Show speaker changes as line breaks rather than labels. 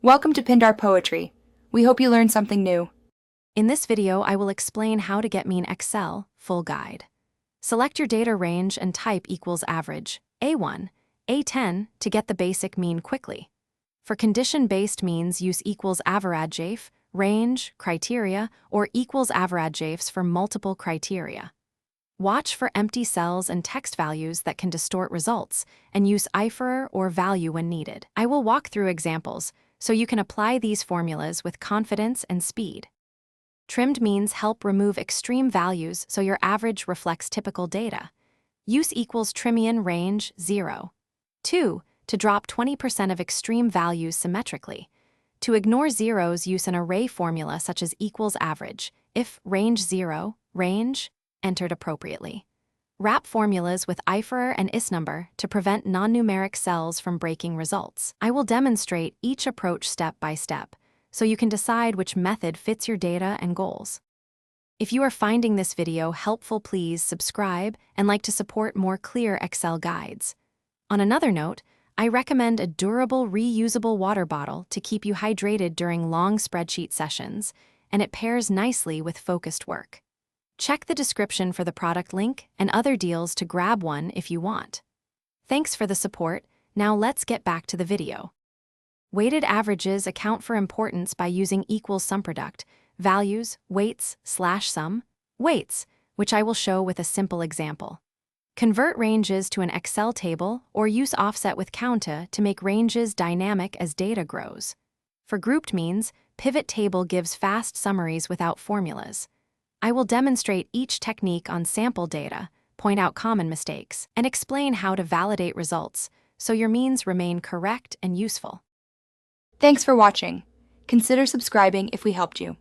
Welcome to Pindar Poetry. We hope you learned something new.
In this video, I will explain how to get mean Excel full guide. Select your data range and type equals average, A1, A10 to get the basic mean quickly. For condition-based means, use equals average, range, criteria, or equals average for multiple criteria. Watch for empty cells and text values that can distort results, and use IFER or value when needed. I will walk through examples, so you can apply these formulas with confidence and speed. Trimmed means help remove extreme values so your average reflects typical data. Use equals trimian range 0. 2. To drop 20% of extreme values symmetrically. To ignore zeros, use an array formula such as equals average, if range 0, range, entered appropriately. Wrap formulas with IFER and isNumber to prevent non-numeric cells from breaking results. I will demonstrate each approach step by step, so you can decide which method fits your data and goals. If you are finding this video helpful, please subscribe and like to support more clear Excel guides. On another note, I recommend a durable, reusable water bottle to keep you hydrated during long spreadsheet sessions, and it pairs nicely with focused work. Check the description for the product link and other deals to grab one if you want. Thanks for the support. Now let's get back to the video. Weighted averages account for importance by using equals SumProduct, values, weights, /sum, weights, which I will show with a simple example. Convert ranges to an Excel table or use offset with counta to make ranges dynamic as data grows. For grouped means, pivot table gives fast summaries without formulas. I will demonstrate each technique on sample data, point out common mistakes, and explain how to validate results so your means remain correct and useful.
Thanks for watching. Consider subscribing if we helped you.